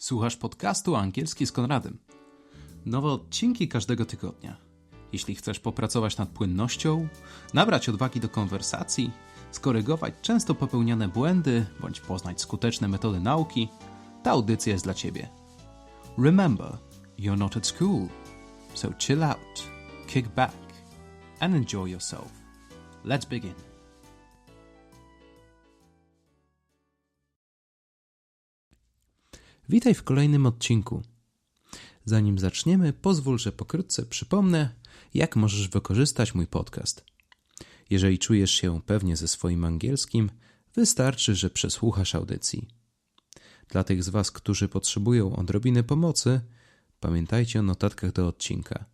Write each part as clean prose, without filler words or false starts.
Słuchasz podcastu Angielski z Konradem. Nowe odcinki każdego tygodnia. Jeśli chcesz popracować nad płynnością, nabrać odwagi do konwersacji, skorygować często popełniane błędy bądź poznać skuteczne metody nauki, ta audycja jest dla Ciebie. Remember, you're not at school, so chill out, kick back and enjoy yourself. Let's begin. Witaj w kolejnym odcinku. Zanim zaczniemy, pozwól, że pokrótce przypomnę, jak możesz wykorzystać mój podcast. Jeżeli czujesz się pewnie ze swoim angielskim, wystarczy, że przesłuchasz audycji. Dla tych z Was, którzy potrzebują odrobiny pomocy, pamiętajcie o notatkach do odcinka.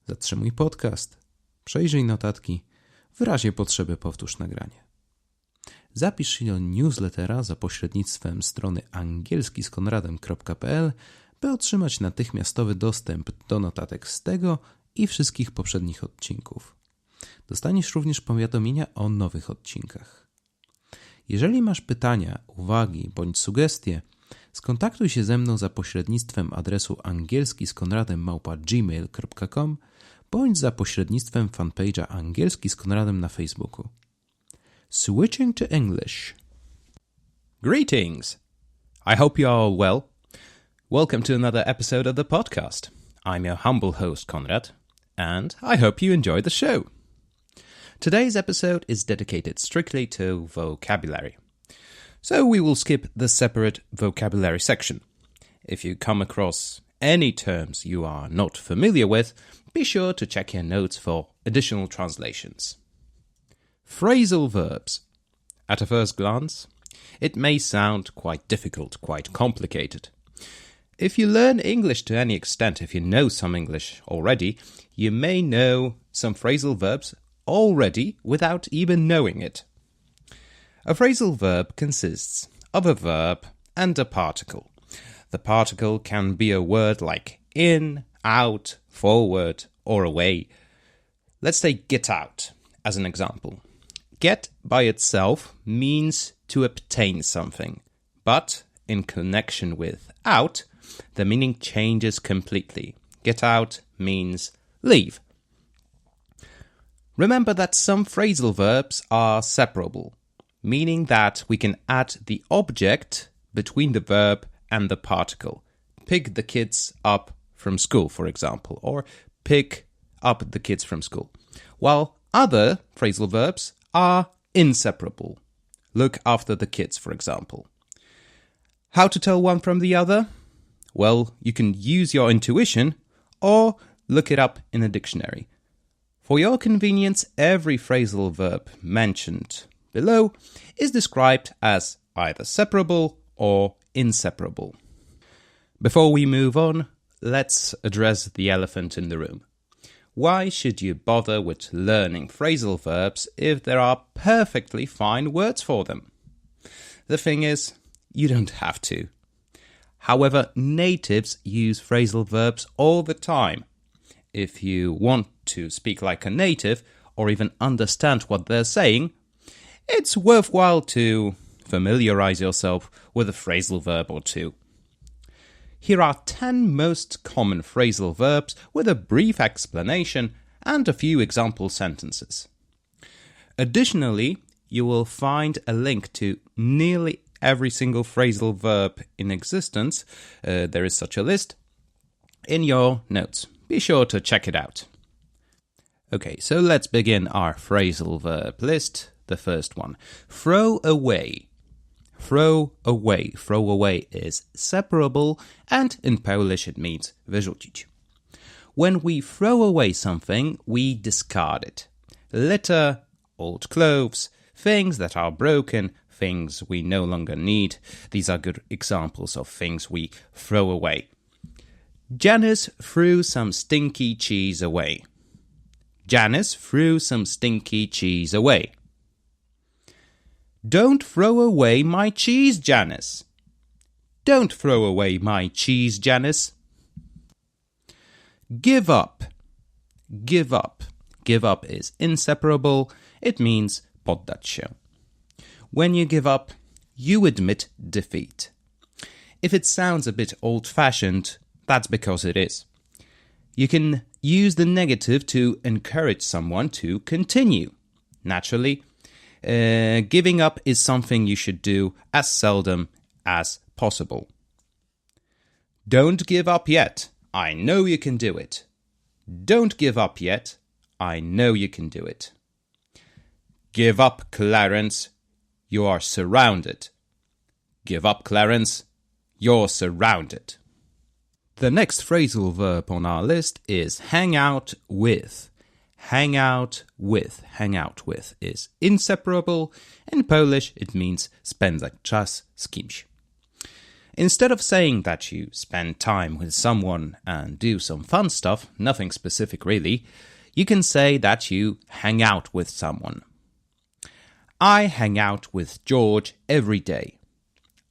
Zatrzymuj podcast, przejrzyj notatki, w razie potrzeby powtórz nagranie. Zapisz się do newslettera za pośrednictwem strony angielskiskonradem.pl, by otrzymać natychmiastowy dostęp do notatek z tego i wszystkich poprzednich odcinków. Dostaniesz również powiadomienia o nowych odcinkach. Jeżeli masz pytania, uwagi bądź sugestie, skontaktuj się ze mną za pośrednictwem adresu angielskiskonradem@gmail.com bądź za pośrednictwem fanpage'a Angielski z Konradem na Facebooku. Switching to English. Greetings! I hope you are all well. Welcome to another episode of the podcast. I'm your humble host, Conrad, and I hope you enjoy the show. Today's episode is dedicated strictly to vocabulary. So we will skip the separate vocabulary section. If you come across any terms you are not familiar with, be sure to check your notes for additional translations. Phrasal verbs. At a first glance, it may sound quite difficult, quite complicated. If you learn English to any extent, if you know some English already, you may know some phrasal verbs already without even knowing it. A phrasal verb consists of a verb and a particle. The particle can be a word like in, out, forward, or away. Let's take get out as an example. Get by itself means to obtain something, but in connection with out, the meaning changes completely. Get out means leave. Remember that some phrasal verbs are separable, meaning that we can add the object between the verb and the particle. Pick the kids up from school, for example, or pick up the kids from school. While other phrasal verbs are inseparable. Look after the kids, for example. How to tell one from the other? Well, you can use your intuition or look it up in a dictionary. For your convenience, every phrasal verb mentioned below is described as either separable or inseparable. Before we move on, let's address the elephant in the room. Why should you bother with learning phrasal verbs if there are perfectly fine words for them? The thing is, you don't have to. However, natives use phrasal verbs all the time. If you want to speak like a native or even understand what they're saying, it's worthwhile to familiarize yourself with a phrasal verb or two. Here are 10 most common phrasal verbs with a brief explanation and a few example sentences. Additionally, you will find a link to nearly every single phrasal verb in existence, there is such a list, in your notes. Be sure to check it out. Okay, so let's begin our phrasal verb list. The first one, throw away. Throw away. Throw away is separable, and in Polish it means wyrzucić. When we throw away something, we discard it. Litter, old clothes, things that are broken, things we no longer need. These are good examples of things we throw away. Janice threw some stinky cheese away. Janice threw some stinky cheese away. Don't throw away my cheese, Janice. Don't throw away my cheese, Janice. Give up. Give up. Give up is inseparable. It means poddać się. When you give up, you admit defeat. If it sounds a bit old-fashioned, that's because it is. You can use the negative to encourage someone to continue. Naturally, giving up is something you should do as seldom as possible. Don't give up yet. I know you can do it. Don't give up yet. I know you can do it. Give up, Clarence. You are surrounded. Give up, Clarence. You're surrounded. The next phrasal verb on our list is hang out with. Hang out with. Hang out with is inseparable. In Polish, it means spędzać czas z kimś. Instead of saying that you spend time with someone and do some fun stuff, nothing specific really, you can say that you hang out with someone. I hang out with George every day.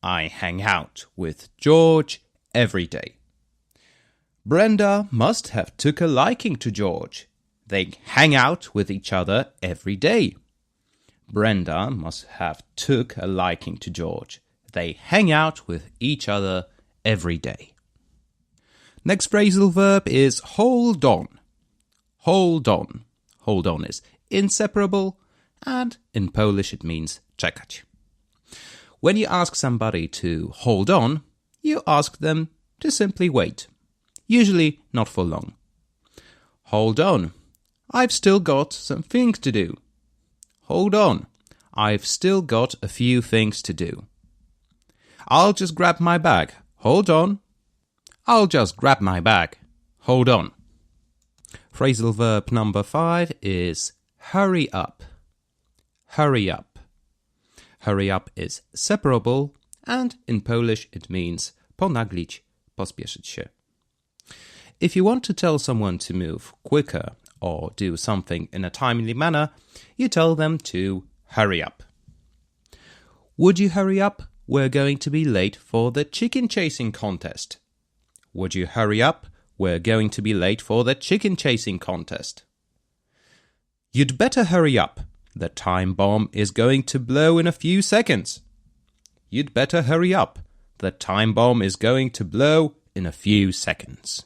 I hang out with George every day. Brenda must have took a liking to George. They hang out with each other every day. Brenda must have took a liking to George. They hang out with each other every day. Next phrasal verb is hold on. Hold on. Hold on is inseparable, and in Polish it means czekać. When you ask somebody to hold on, you ask them to simply wait. Usually not for long. Hold on. I've still got some things to do. Hold on. I've still got a few things to do. I'll just grab my bag. Hold on. I'll just grab my bag. Hold on. Phrasal verb number 5 is hurry up. Hurry up. Hurry up is separable, and in Polish it means ponaglić, pospieszyć się. If you want to tell someone to move quicker or do something in a timely manner, you tell them to hurry up. Would you hurry up? We're going to be late for the chicken chasing contest. Would you hurry up? We're going to be late for the chicken chasing contest. You'd better hurry up. The time bomb is going to blow in a few seconds. You'd better hurry up. The time bomb is going to blow in a few seconds.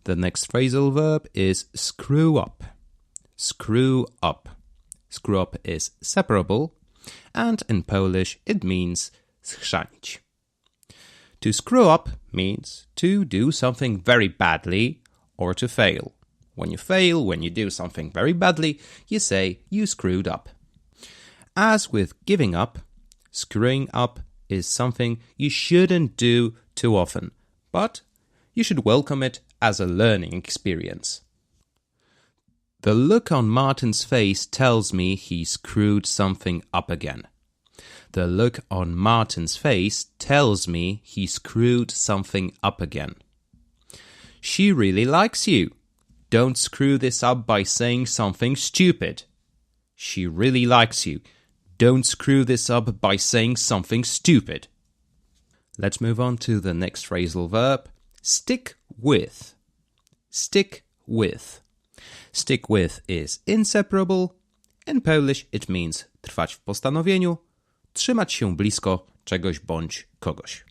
The next phrasal verb is screw up. Screw up. Screw up is separable, and in Polish it means schrzanić. To screw up means to do something very badly or to fail. When you fail, when you do something very badly, you say you screwed up. As with giving up, screwing up is something you shouldn't do too often, but you should welcome it as a learning experience. The look on Martin's face tells me he screwed something up again. The look on Martin's face tells me he screwed something up again. She really likes you. Don't screw this up by saying something stupid. She really likes you. Don't screw this up by saying something stupid. Let's move on to the next phrasal verb. Stick with. Stick with. Stick with is inseparable. In Polish it means trwać w postanowieniu, trzymać się blisko czegoś bądź kogoś.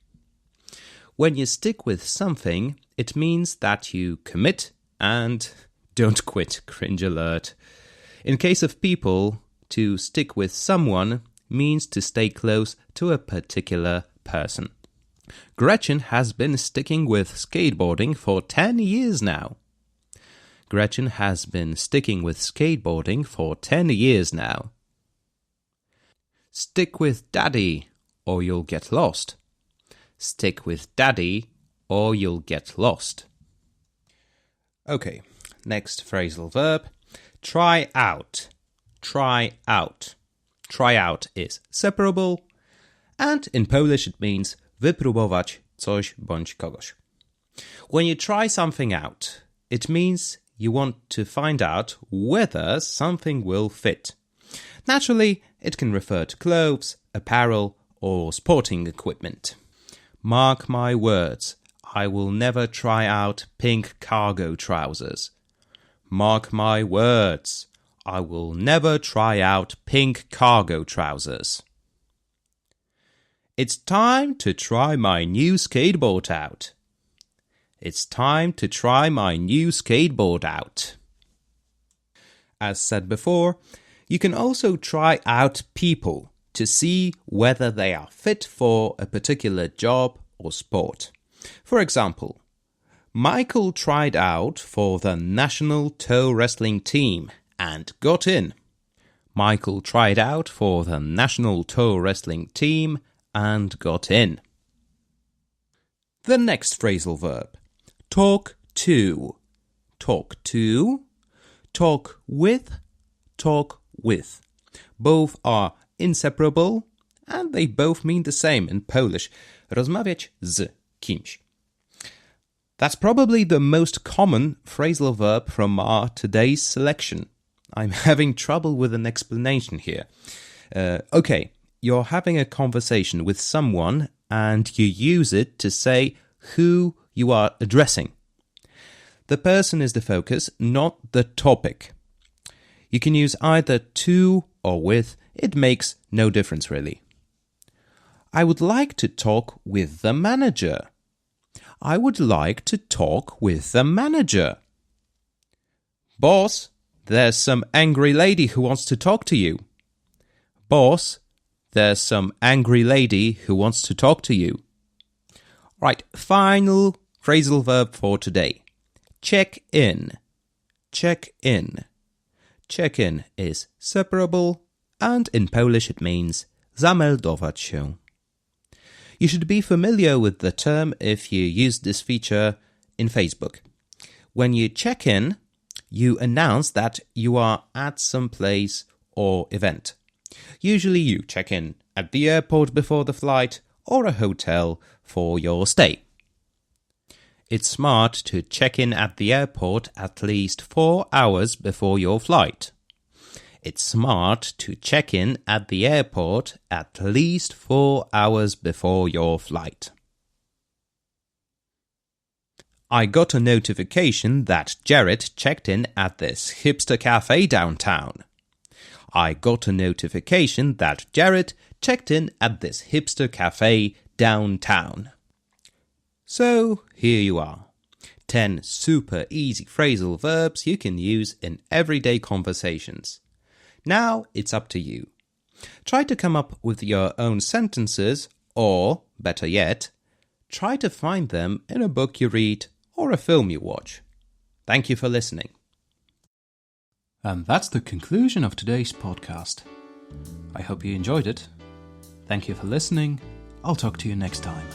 When you stick with something, it means that you commit and don't quit. Cringe alert. In case of people, to stick with someone means to stay close to a particular person. Gretchen has been sticking with skateboarding for 10 years now. Gretchen has been sticking with skateboarding for 10 years now. Stick with Daddy, or you'll get lost. Stick with Daddy, or you'll get lost. Okay, next phrasal verb. Try out. Try out. Try out is separable, and in Polish it means wypróbować coś bądź kogoś. When you try something out, it means you want to find out whether something will fit. Naturally, it can refer to clothes, apparel, or sporting equipment. Mark my words, I will never try out pink cargo trousers. Mark my words, I will never try out pink cargo trousers. It's time to try my new skateboard out. It's time to try my new skateboard out. As said before, you can also try out people to see whether they are fit for a particular job or sport. For example, Michael tried out for the national toe wrestling team and got in. Michael tried out for the national toe wrestling team and got in. The next phrasal verb. Talk to. Talk to. Talk with. Talk with. Both are inseparable and they both mean the same in Polish. Rozmawiać z kimś. That's probably the most common phrasal verb from our today's selection. I'm having trouble with an explanation here. Okay, you're having a conversation with someone and you use it to say who you are addressing. The person is the focus, not the topic. You can use either to or with. It makes no difference really. I would like to talk with the manager. I would like to talk with the manager. Boss, there's some angry lady who wants to talk to you. Boss, there's some angry lady who wants to talk to you. Right, final phrasal verb for today. Check in. Check in. Check in is separable and in Polish it means zameldować się. You should be familiar with the term if you use this feature in Facebook. When you check in, you announce that you are at some place or event. Usually you check in at the airport before the flight or a hotel for your stay. It's smart to check in at the airport at least 4 hours before your flight. It's smart to check in at the airport at least 4 hours before your flight. I got a notification that Jared checked in at this hipster cafe downtown. I got a notification that Jared checked in at this hipster cafe downtown. So, here you are. 10 super easy phrasal verbs you can use in everyday conversations. Now it's up to you. Try to come up with your own sentences or, better yet, try to find them in a book you read or a film you watch. Thank you for listening. And that's the conclusion of today's podcast. I hope you enjoyed it. Thank you for listening. I'll talk to you next time.